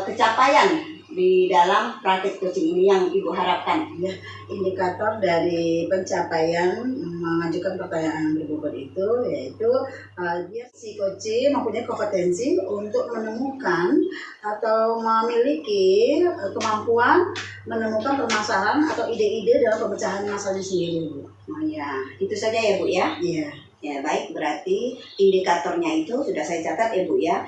S3: kecapaian di dalam praktik coaching ini yang Ibu harapkan?
S4: Ya, indikator dari pencapaian mengajukan pertanyaan yang berbobot itu yaitu dia si coaching mempunyai kompetensi untuk menemukan atau memiliki kemampuan menemukan permasalahan atau ide-ide dalam pemecahan masalahnya sendiri, Bu.
S3: Oh ya, itu saja ya Bu ya.
S4: Iya.
S3: Ya baik, berarti indikatornya itu sudah saya catat ya Bu ya.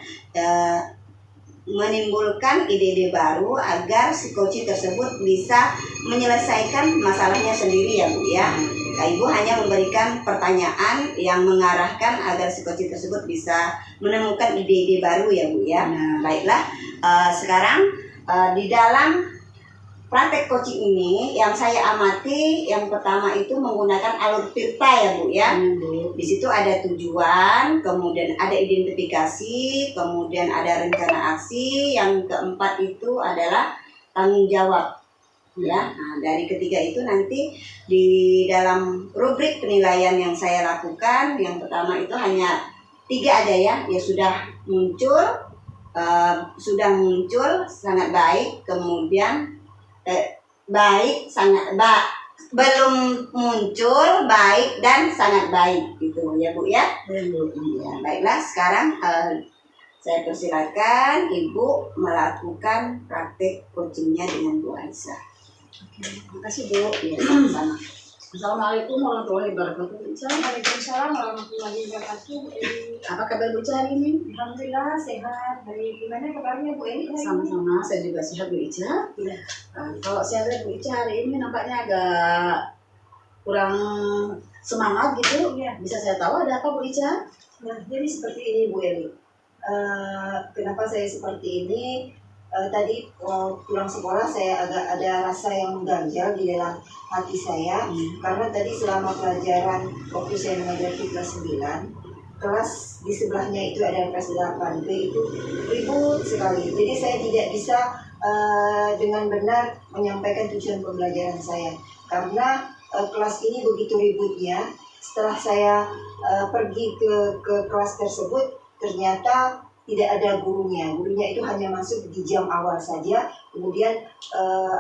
S3: Menimbulkan ide-ide baru agar si coaching tersebut bisa menyelesaikan masalahnya sendiri ya Bu ya. Nah, Ibu hanya memberikan pertanyaan yang mengarahkan agar si coaching tersebut bisa menemukan ide-ide baru ya Bu ya.
S4: Nah.
S3: Baiklah, sekarang di dalam praktek coaching ini yang saya amati yang pertama itu menggunakan alur tirta ya Bu ya. Di situ ada tujuan, kemudian ada identifikasi, kemudian ada rencana aksi, yang keempat itu adalah tanggung jawab. Ya, nah, dari ketiga itu nanti di dalam rubrik penilaian yang saya lakukan, yang pertama itu hanya 3 aja ya, sudah muncul sangat baik, kemudian baik sangat belum muncul, baik dan sangat baik gitu ya Bu ya. Ya baiklah, sekarang Saya persilakan Ibu melakukan praktik coachingnya dengan Bu Aisyah.
S4: Terima kasih Bu. Ya, sama-sama. Assalamualaikum warahmatullahi wabarakatuh. Bu Ica.
S2: Waalaikumsalam warahmatullahi wabarakatuh.
S4: Apa kabar Bu Ica hari ini?
S2: Alhamdulillah sehat. Dari gimana kabarnya Bu Eli?
S4: Sama-sama, saya juga sehat Bu Ica.
S2: Iya.
S4: Kalau saya lihat Bu Ica hari ini nampaknya agak kurang semangat gitu.
S2: Iya.
S4: Bisa saya tahu ada apa Bu Ica?
S2: Nah, jadi seperti ini Bu Eli. Kenapa saya seperti ini? Tadi pulang sekolah saya agak ada rasa yang mengganjal di dalam hati saya karena tadi selama pelajaran waktu saya mengajar di kelas 9, kelas di sebelahnya itu ada kelas 8B itu ribut sekali. Jadi saya tidak bisa dengan benar menyampaikan tujuan pembelajaran saya karena kelas ini begitu ributnya. Setelah saya pergi ke kelas tersebut, ternyata tidak ada gurunya. Gurunya itu hanya masuk di jam awal saja, kemudian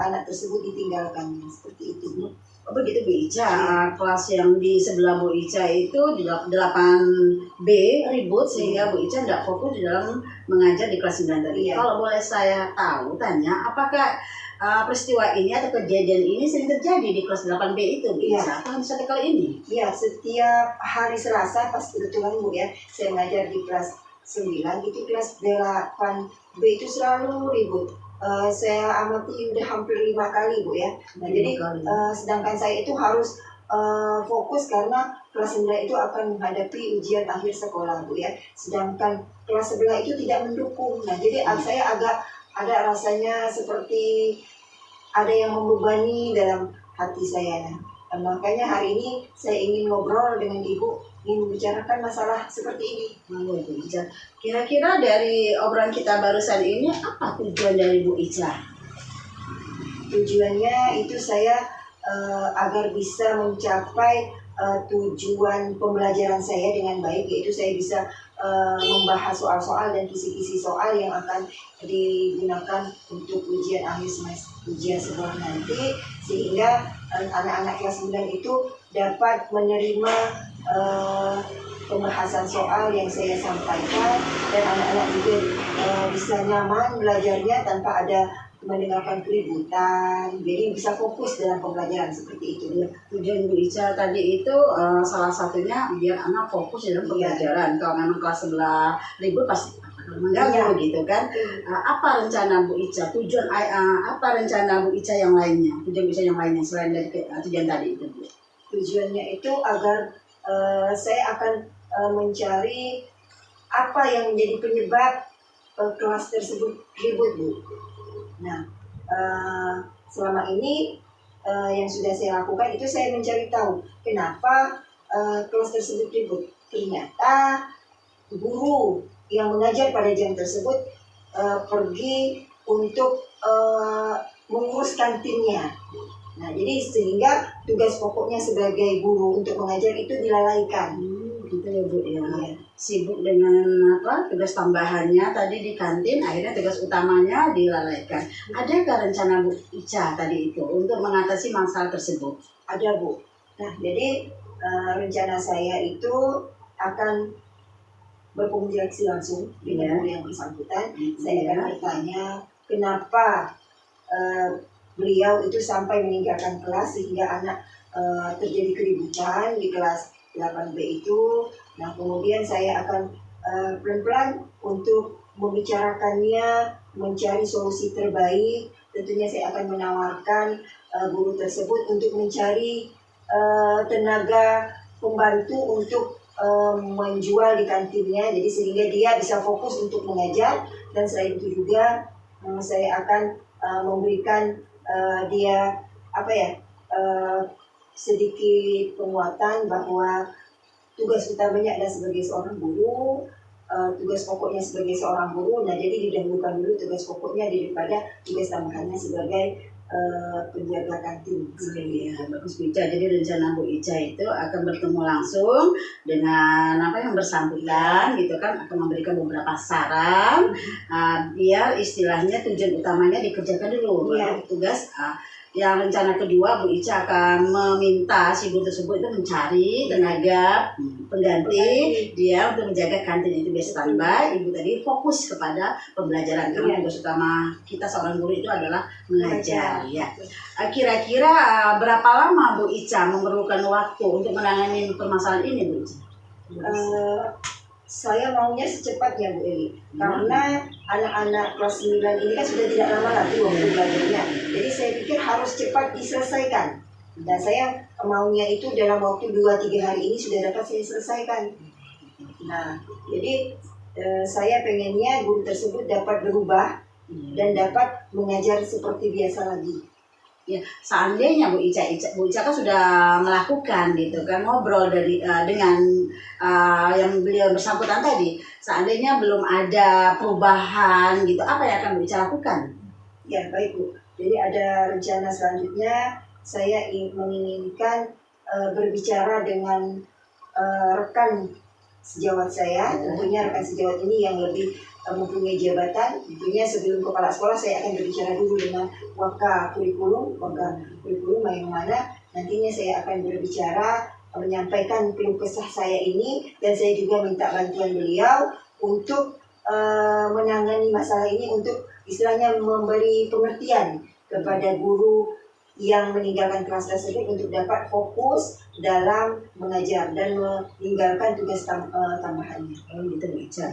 S2: anak tersebut ditinggalkan. Seperti itu, Bu.
S4: Oh begitu Bu Ica, kelas yang di sebelah Bu Ica itu di 8B ribut sehingga Bu Ica tidak fokus di dalam mengajar di kelas 9 tadi.
S2: Iya.
S4: Kalau boleh saya tahu, tanya, apakah peristiwa ini atau kejadian ini sering terjadi di kelas 8B itu Bu Ica? Atau hanya satu kali ini?
S2: Iya, setiap hari Selasa pas kebetulan Bu ya, saya mengajar di kelas 9, itu kelas 8B itu selalu ribut. Saya amati udah hampir 5 kali Bu ya. Nah, jadi sedangkan saya itu harus fokus karena kelas 9 itu akan menghadapi ujian akhir sekolah Bu ya. Sedangkan kelas sebelah itu tidak mendukung. Nah, jadi saya agak ada rasanya seperti ada yang membebani dalam hati saya. Nah, makanya hari ini saya ingin ngobrol dengan Ibu, ingin membicarakan masalah seperti ini.
S4: Bu Ica, kira-kira dari obrolan kita barusan ini apa tujuan dari Bu Ica?
S2: Tujuannya itu saya agar bisa mencapai tujuan pembelajaran saya dengan baik, yaitu saya bisa membahas soal-soal dan kisi-kisi soal yang akan digunakan untuk ujian akhir semester, ujian sekolah nanti, sehingga anak-anak kelas 9 itu dapat menerima pembahasan soal yang saya sampaikan dan anak-anak juga bisa nyaman belajarnya tanpa ada mendengarkan keributan, jadi bisa fokus dalam pembelajaran seperti itu.
S4: Tujuan Bu Ica tadi itu salah satunya biar anak fokus dalam pembelajaran. Kalau memang kelas sebelah ribut pasti mengganggu gitu kan. Apa rencana Bu Ica? Tujuan apa rencana Bu Ica yang lainnya? Tujuan Bu Ica yang lainnya selain dari tujuan tadi itu Bu?
S2: Tujuannya itu agar saya akan mencari apa yang menjadi penyebab kelas tersebut ribut Bu. Nah, selama ini yang sudah saya lakukan itu saya mencari tahu kenapa kelas tersebut ribut. Ternyata guru yang mengajar pada jam tersebut pergi untuk mengurus kantinnya. Nah, jadi sehingga tugas pokoknya sebagai guru untuk mengajar itu dilalaikan.
S4: Gitu ya Bu ya.
S2: Iya.
S4: Sibuk dengan tugas tambahannya tadi di kantin, akhirnya tugas utamanya dilalaikan. Adakah rencana Bu Ica tadi itu untuk mengatasi masalah tersebut?
S2: Ada Bu. Nah, jadi rencana saya itu akan berkomunikasi langsung dengan guru yang bersangkutan. Saya akan bertanya kenapa beliau itu sampai meninggalkan kelas sehingga anak terjadi keributan di kelas 8B itu. Nah, kemudian saya akan pelan-pelan untuk membicarakannya, mencari solusi terbaik. Tentunya saya akan menawarkan guru tersebut untuk mencari tenaga pembantu untuk menjual di kantinnya, jadi sehingga dia bisa fokus untuk mengajar. Dan selain itu juga saya akan memberikan dia sedikit penguatan bahwa tugas utamanya adalah sebagai seorang guru, tugas pokoknya sebagai seorang guru. Nah, jadi didahulukan dulu tugas pokoknya daripada tugas tambahannya sebagai penjaga kantin.
S4: Ya, bagus Bu Ica. Jadi rencana Bu Ica itu akan bertemu langsung dengan yang bersangkutan gitu kan, akan memberikan beberapa saran biar istilahnya tujuan utamanya dikerjakan dulu. Baru tugas yang rencana kedua Bu Ica akan meminta si guru tersebut itu mencari tenaga pengganti dia untuk menjaga kantin itu biasa standby. Ibu tadi fokus kepada pembelajaran karena tugas utama kita seorang guru itu adalah mengajar ya. Kira-kira berapa lama Bu Ica memerlukan waktu untuk menangani permasalahan ini Bu Ica?
S2: Saya maunya secepatnya Bu Eli, karena anak-anak kelas 9 ini kan sudah tidak lama lagi waktu belajarnya. Jadi saya pikir harus cepat diselesaikan. Dan saya maunya itu dalam waktu 2-3 hari ini sudah dapat saya selesaikan. Nah, jadi saya pengennya guru tersebut dapat berubah dan dapat mengajar seperti biasa lagi.
S4: Ya, seandainya Bu Ica kan sudah melakukan gitu kan ngobrol dengan yang beliau bersangkutan tadi. Seandainya belum ada perubahan gitu, apa yang akan Bu Ica lakukan?
S2: Ya baik Bu. Jadi ada rencana selanjutnya saya menginginkan berbicara dengan rekan sejawat saya. Tentunya rekan sejawat ini yang lebih mempunyai jabatan. Tentunya sebelum kepala sekolah saya akan berbicara dulu dengan waka kurikulum yang mana nantinya saya akan berbicara menyampaikan keluh kesah saya ini, dan saya juga minta bantuan beliau untuk menangani masalah ini, untuk istilahnya memberi pengertian kepada guru yang meninggalkan kelas tersebut untuk dapat fokus dalam mengajar dan meninggalkan tugas tambahannya.
S4: Gitu Bu Ica.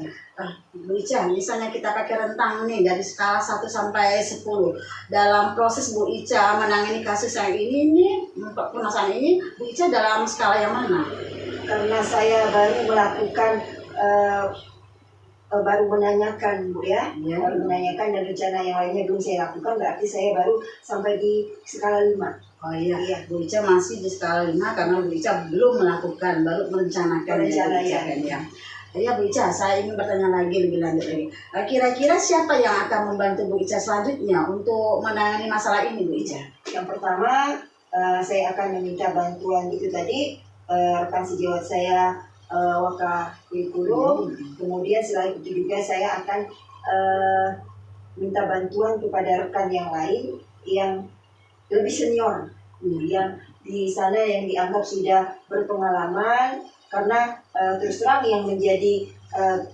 S4: Bu Ica, misalnya kita pakai rentang nih dari skala 1 sampai 10. Dalam proses Bu Ica menangani kasus yang ini permasalahan ini, Bu Ica dalam skala yang mana?
S2: Karena saya baru melakukan baru menanyakan Bu ya, baru menanyakan dan rencana yang lainnya belum saya lakukan, berarti saya baru sampai di skala 5.
S4: Oh iya, Bu Ica masih di skala 5 karena Bu Ica belum melakukan, baru merencanakan ya. Ya Bu Ica, saya ingin bertanya lagi lebih lanjut lagi. Kira-kira siapa yang akan membantu Bu Ica selanjutnya untuk menangani masalah ini Bu Ica?
S2: Yang pertama, saya akan meminta bantuan itu tadi rekan sejawat saya waka kurikulum. Kemudian selain itu juga saya akan minta bantuan kepada rekan yang lain yang lebih senior, yang di sana yang dianggap sudah berpengalaman, karena terus terang yang menjadi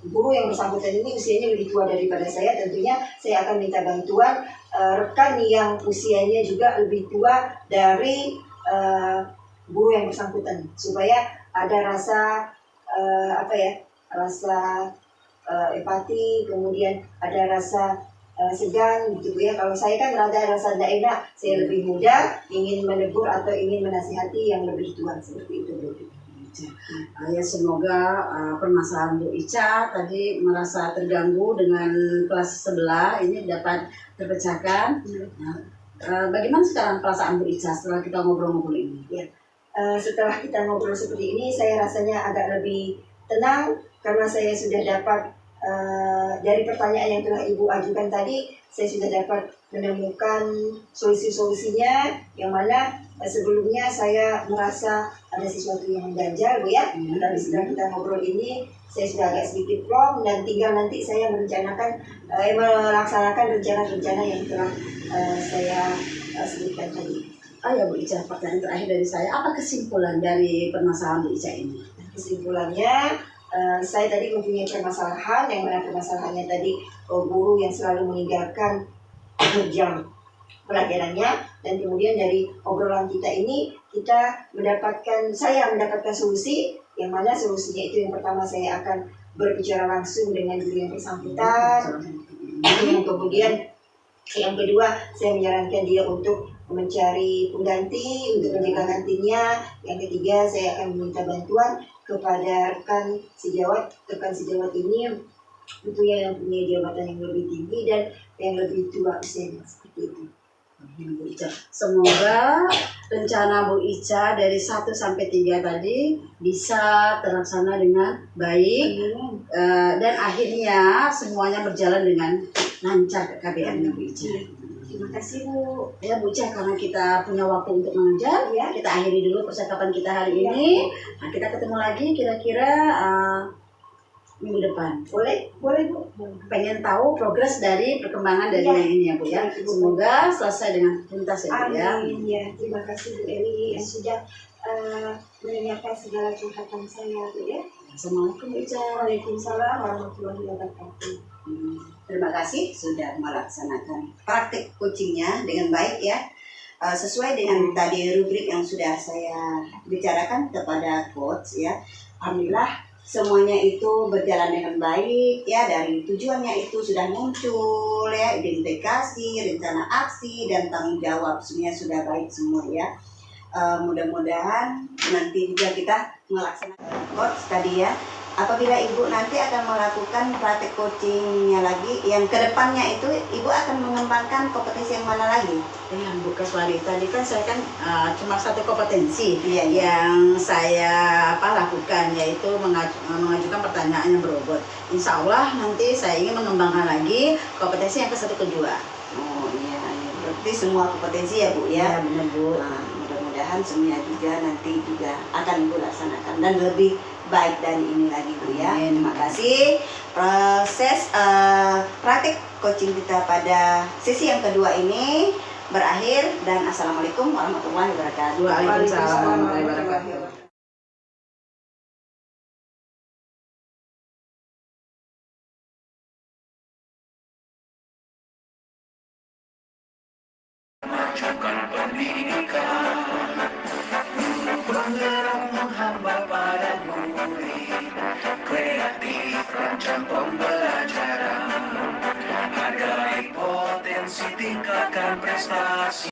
S2: guru yang bersangkutan ini usianya lebih tua daripada saya. Tentunya saya akan minta bantuan rekan yang usianya juga lebih tua dari guru yang bersangkutan, supaya ada rasa rasa empati, kemudian ada rasa segan gitu ya. Kalau saya kan ada rasa tidak enak, saya lebih muda, ingin menegur atau ingin menasihati yang lebih tua, seperti itu Bu.
S4: Ya semoga permasalahan Bu Ica tadi merasa terganggu dengan kelas sebelah ini dapat terpecahkan. Bagaimana sekarang perasaan Bu Ica setelah kita ngobrol-ngobrol ini?
S2: Ya. Setelah kita ngobrol seperti ini, saya rasanya agak lebih tenang karena saya sudah dapat dari pertanyaan yang telah Ibu ajukan tadi, saya sudah dapat menemukan solusi-solusinya, yang mana sebelumnya saya merasa ada sesuatu yang ganjal Bu ya. Tapi setelah kita ngobrol ini, saya sudah agak sedikit plong, dan tinggal nanti saya melaksanakan rencana-rencana yang telah saya sebutkan tadi.
S4: Ya Bu Ica, pertanyaan terakhir dari saya, apa kesimpulan dari permasalahan Bu Ica ini?
S2: Kesimpulannya, saya tadi mempunyai permasalahan, yang mana permasalahannya tadi guru yang selalu meninggalkan jam pelajarannya, dan kemudian dari obrolan kita ini saya mendapatkan solusi, yang mana solusinya itu yang pertama saya akan berbicara langsung dengan guru yang bersangkutan, kemudian yang kedua saya menyarankan dia untuk mencari pengganti untuk menjaga kantinnya. Yang ketiga saya akan meminta bantuan kepada rekan sejawat ini tentunya yang punya jabatan yang lebih tinggi dan yang lebih tua usianya, seperti itu.
S4: Bu Ica, semoga rencana Bu Ica dari 1 sampai 3 tadi bisa terlaksana dengan baik, dan akhirnya semuanya berjalan dengan lancar KBM-nya Bu Ica.
S2: Terima kasih Bu.
S4: Ya Bu Ica, karena kita punya waktu untuk mengajar, kita akhiri dulu percakapan kita hari ini. Nah, kita ketemu lagi kira-kira minggu depan.
S2: Boleh Bu.
S4: Pengen tahu progres dari perkembangan dari
S2: Iya.
S4: yang ini ya Bu ya.
S2: Baik, Ibu.
S4: Semoga selesai dengan tuntas ya Bu ya.
S2: Amin ya. Terima kasih Bu Eli yang sudah mendengarkan segala curhatan saya Bu ya.
S4: Assalamualaikum Bu Ica.
S2: Waalaikumsalam warahmatullahi wabarakatuh.
S3: Terima kasih sudah melaksanakan praktik coachingnya dengan baik ya. Sesuai dengan tadi rubrik yang sudah saya bicarakan kepada coach ya. Alhamdulillah semuanya itu berjalan dengan baik ya, dari tujuannya itu sudah muncul ya, identifikasi, rencana aksi dan tanggung jawab semuanya sudah baik semua ya. Mudah-mudahan nanti juga kita melaksanakan coach tadi ya. Apabila Ibu nanti akan melakukan praktik coachingnya lagi, yang kedepannya itu Ibu akan mengembangkan kompetensi yang mana lagi?
S4: Yang Bu Kaswari tadi kan saya kan cuma satu kompetensi
S3: Iya.
S4: yang saya lakukan, yaitu mengajukan pertanyaan yang berbobot. Insya Allah nanti saya ingin mengembangkan lagi kompetensi yang ke-1 ke-2.
S3: Oh iya, berarti semua kompetensi ya Bu ya.
S4: Benar Bu.
S3: Nah, mudah-mudahan semuanya juga nanti juga akan Ibu laksanakan dan lebih baik dari ini lagi Bu ya.
S4: Amin.
S3: Terima kasih. Proses praktik coaching kita pada sesi yang kedua ini berakhir dan assalamualaikum warahmatullahi wabarakatuh.
S4: Waalaikumsalam warahmatullahi wabarakatuh.
S1: Majukan pendidikan, guru penggerak menghamba pada murid, kreatif rancang pembelajaran, hargai potensi tingkatkan prestasi.